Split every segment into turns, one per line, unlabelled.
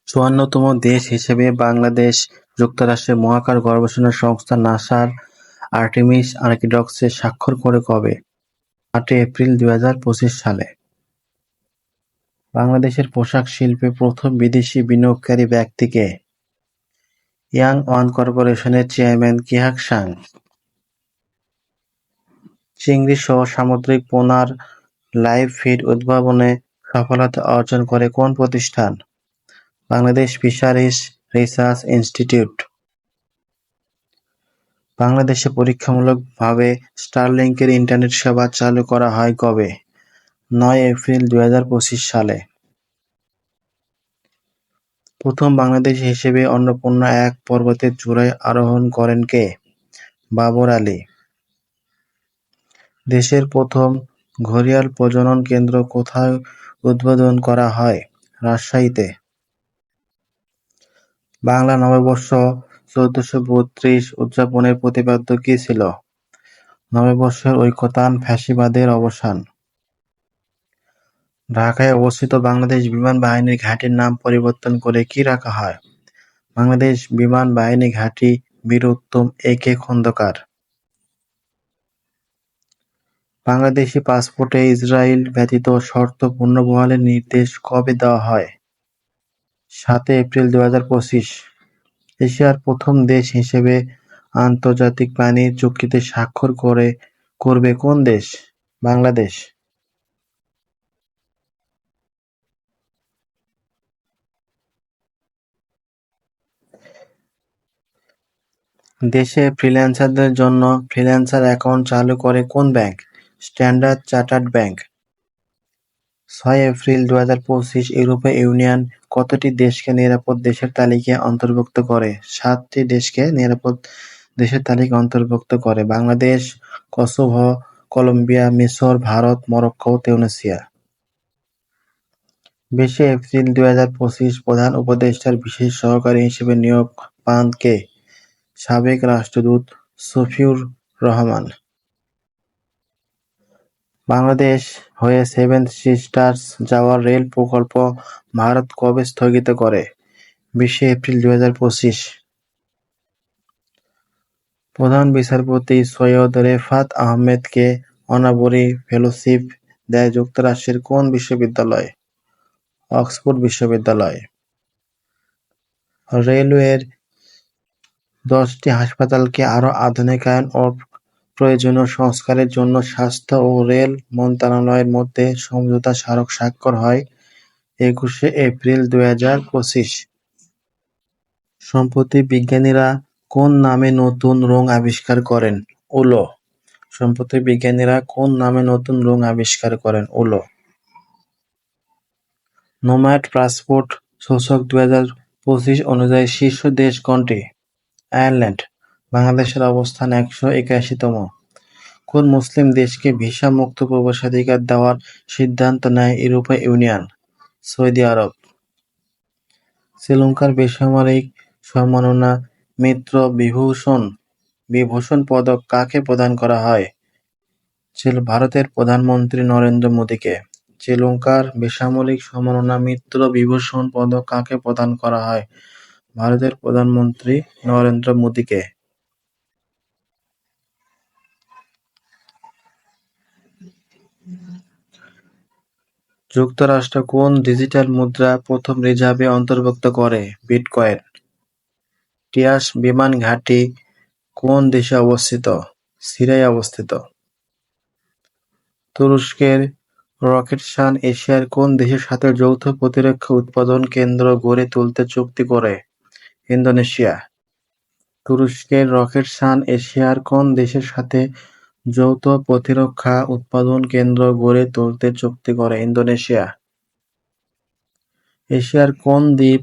চুয়ান্নতম দেশ হিসেবে বাংলাদেশ যুক্তরাষ্ট্রের মহাকাশ গবেষণা সংস্থা নাসার আর্টেমিস আর্কিডক্সে স্বাক্ষর করে কবে? ৮ এপ্রিল ২০২৫ সালে। বাংলাদেশের পোশাক শিল্পে প্রথম বিদেশি বিনিয়োগকারী ব্যক্তি কে? ইয়াং ওয়ান কর্পোরেশনের চেয়ারম্যান কিহাক সাং। চিংড়ি সহ সামুদ্রিক পোনার লাইভ ফিড উদ্ভাবনে সফলতা অর্জন করে কোন প্রতিষ্ঠান? Bangladesh fisheries research institute. বাংলাদেশে পরীক্ষামূলকভাবে স্টারলিংকের ইন্টারনেট সেবা চালু করা হয় কবে? ৯ এপ্রিল ২০২৫ সালে। প্রথম বাংলাদেশী হিসেবে অন্নপূর্ণা ১ পর্বতের চূড়ায় আরোহণ করেন কে? বাবর আলী। দেশের প্রথম ঘড়িয়াল প্রজনন কেন্দ্র কোথায় উদ্বোধন করা হয়? রাজশাহীতে। বাংলা নববর্ষ ১৪৩২ উদযাপনের প্রতিপাদ্য কী ছিল? নববর্ষের ঐকতান ফ্যাসিবাদের অবসান। ঢাকায় অবস্থিত বাংলাদেশ বিমান বাহিনীর ঘাঁটির নাম পরিবর্তন করে কী রাখা হয়? বাংলাদেশ বিমান বাহিনী ঘাঁটি বীর উত্তম এ.কে খন্দকার। বাংলাদেশি পাসপোর্টে ইসরায়েল ব্যতীত শর্ত পুনর্বহালের নির্দেশ কবে দেওয়া হয়? ৭ এপ্রিল ২০২৫। এশিয়ার প্রথম দেশ হিসেবে আন্তর্জাতিক পানি চুক্তিতে স্বাক্ষর করবে কোন দেশ? বাংলাদেশ। দেশে ফ্রিল্যান্সারদের জন্য ফ্রিল্যান্সার অ্যাকাউন্ট চালু করে কোন bank? Standard chartered bank. ৬ April ২০২৫ ইউরোপীয় ইউনিয়ন কতটি দেশকে নিরাপদ দেশের তালিকায় অন্তর্ভুক্ত করে? ৭টি দেশকে নিরাপদ দেশের তালিকায় অন্তর্ভুক্ত করে। বাংলাদেশ, কসোভো, কলম্বিয়া, মিসর, ভারত, মরক্কো, তিউনিসিয়া। ২০ এপ্রিল ২০২৫ প্রধান উপদেষ্টার বিশেষ সহকারী হিসেবে নিয়োগ পান কে? সাবেক রাষ্ট্রদূত শফিউর রহমান। বাংলাদেশ হয়ে সেভেন সিস্টার্স যাওয়ার রেল প্রকল্প ভারত কবে স্থগিত করে? ২০ এপ্রিল ২০২৫। প্রধান বিচারপতি সৈয়দ রেফাত আহমেদকে অনাবরি ফেলোশিপ দেয় যুক্তরাষ্ট্রের কোন বিশ্ববিদ্যালয়? অক্সফোর্ড বিশ্ববিদ্যালয়। রেলওয়ের ১০টি হাসপাতালকে আরও আধুনিকায়ন ও প্রয়োজনীয় সংস্কারের জন্য স্বাস্থ্য ও রেল মন্ত্রণালয়ের মধ্যে সমঝোতা স্মারক স্বাক্ষর হয় ২১ এপ্রিল ২০২৫। সম্প্রতি বিজ্ঞানীরা কোন নামে নতুন রং আবিষ্কার করেন? উলো। সম্প্রতি বিজ্ঞানীরা কোন নামে নতুন রং আবিষ্কার করেন? উলো। নোম্যাড পাসপোর্ট সূচক ২০২৫ অনুযায়ী শীর্ষ দেশ কোনটি? আয়ারল্যান্ড। বাংলাদেশের অবস্থান ১৮১তম। কোন মুসলিম দেশকে ভিসা মুক্ত প্রবেশাধিকার দেওয়ার সিদ্ধান্ত নেয় ইউরোপীয় ইউনিয়ন? সৌদি আরব। শ্রীলঙ্কার বেসামরিক সম্মাননা মিত্র বিভূষণ পদক কাকে প্রদান করা হয়? ভারতের প্রধানমন্ত্রী নরেন্দ্র মোদীকে। শ্রীলঙ্কার বেসামরিক সম্মাননা মিত্র বিভূষণ পদক কাকে প্রদান করা হয়? ভারতের প্রধানমন্ত্রী নরেন্দ্র মোদীকে। যুক্তরাষ্ট্র কোন ডিজিটাল মুদ্রা প্রথম রিজার্ভে অন্তর্ভুক্ত করে? বিটকয়েন। টিয়াস বিমান ঘাঁটি কোন দেশে অবস্থিত? সিরিয়ায় অবস্থিত। তুরস্কের রকেটসান এশিয়ার কোন দেশের সাথে যৌথ প্রতিরক্ষা উৎপাদন কেন্দ্র গড়ে তুলতে চুক্তি করে? ইন্দোনেশিয়া। তুরস্কের রকেটসান এশিয়ার কোন দেশের সাথে যৌথ প্রতিরক্ষা উৎপাদন কেন্দ্র গড়ে তুলতে চুক্তি করে? ইন্দোনেশিয়া। এশিয়ার কোন দ্বীপ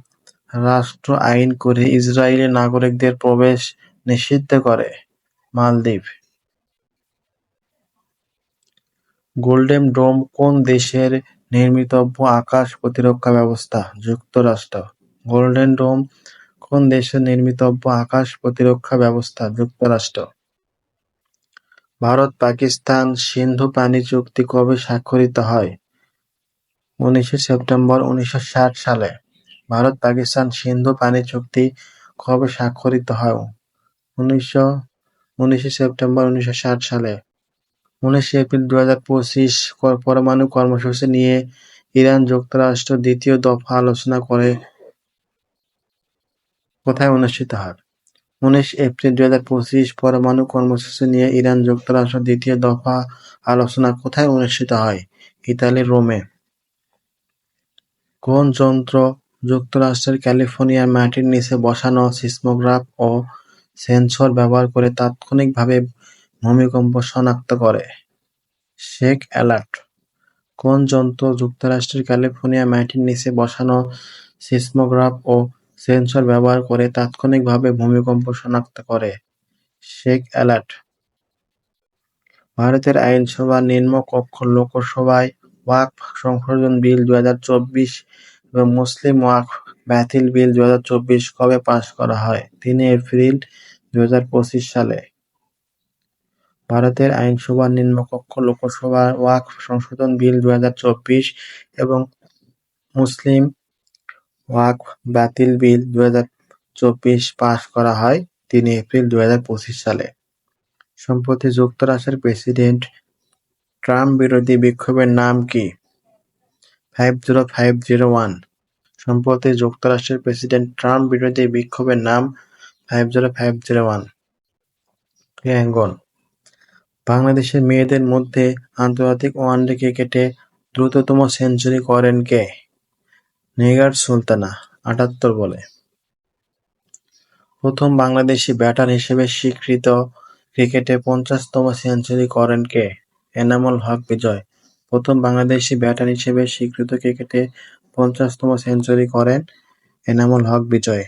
রাষ্ট্র আইন করে ইসরায়েলি নাগরিকদের প্রবেশ নিষিদ্ধ করে? মালদ্বীপ। গোল্ডেন ডোম কোন দেশের নির্মিতব্য আকাশ প্রতিরক্ষা ব্যবস্থা? যুক্তরাষ্ট্র। গোল্ডেন ডোম কোন দেশের নির্মিতব্য আকাশ প্রতিরক্ষা ব্যবস্থা? যুক্তরাষ্ট্র। ভারত-পাকিস্তান সিন্ধু পানি চুক্তি কবে স্বাক্ষরিত হয়? ১৯ সেপ্টেম্বর ১৯৬০ সালে। ভারত-পাকিস্তান সিন্ধু পানি চুক্তি কবে স্বাক্ষরিত হয়? 19 সেপ্টেম্বর 1960 সালে। 19 এপ্রিল 2025 পরমাণু কর্মসূচি নিয়ে ইরান-যুক্তরাষ্ট্র দ্বিতীয় দফা আলোচনা কোথায় অনুষ্ঠিত হয়? 19 এপ্রিল 2025 পরমাণু কর্মসূচি নিয়ে ইরান-যুক্তরাষ্ট্র দ্বিতীয় দফা আলোচনা কোথায় অনুষ্ঠিত হয়? ইতালির রোমে। কোন যন্ত্র যুক্তরাষ্ট্রের ক্যালিফোর্নিয়ার মাটির নিচে বসানো সিসমোগ্রাফ ও সেন্সর ব্যবহার করে তাৎক্ষণিকভাবে ভূমিকম্প শনাক্ত করে? Shake alert. কোন যন্ত্র যুক্তরাষ্ট্রের ক্যালিফোর্নিয়ার মাটির নিচে বসানো সিসমোগ্রাফ ও সেন্সর ব্যবহার করে তাৎক্ষণিকভাবে ভূমিকম্প শনাক্ত করে? Shake alert. ভারতের আইনসভার নিম্নকক্ষ লোকসভায় ওয়াকফ সংশোধন বিল 2024 এবং মুসলিম ওয়াকফ বাতিল বিল 2024 কবে পাস করা হয়? 3 এপ্রিল 2025 সালে। ভারতের আইনসভার নিম্নকক্ষ লোকসভায় ওয়াকফ সংশোধন বিল 2024 এবং মুসলিম ওয়াকফ বাতিল বিল 2024 পাস করা হয় 3 এপ্রিল 2025 সালে। সম্প্রতি যুক্তরাষ্ট্রের প্রেসিডেন্ট ট্রাম্প বিরোধী বিক্ষোভের নাম কি? 50501। সম্প্রতি যুক্তরাষ্ট্রের প্রেসিডেন্ট ট্রাম্প বিরোধী বিক্ষোভের নাম 50501। ক্রিয়াঙ্গন। বাংলাদেশের মেয়েদের মধ্যে আন্তর্জাতিক ওয়ানডে ক্রিকেটে দ্রুততম সেঞ্চুরি করেন কে? নিগার সুলতানা 78 বলে। প্রথম বাংলাদেশি ব্যাটার হিসেবে স্বীকৃত ক্রিকেটে 50তম সেঞ্চুরি করেন কে? এনামুল হক বিজয়। প্রথম বাংলাদেশি ব্যাটার হিসেবে স্বীকৃত ক্রিকেটে 50তম সেঞ্চুরি করেন এনামুল হক বিজয়।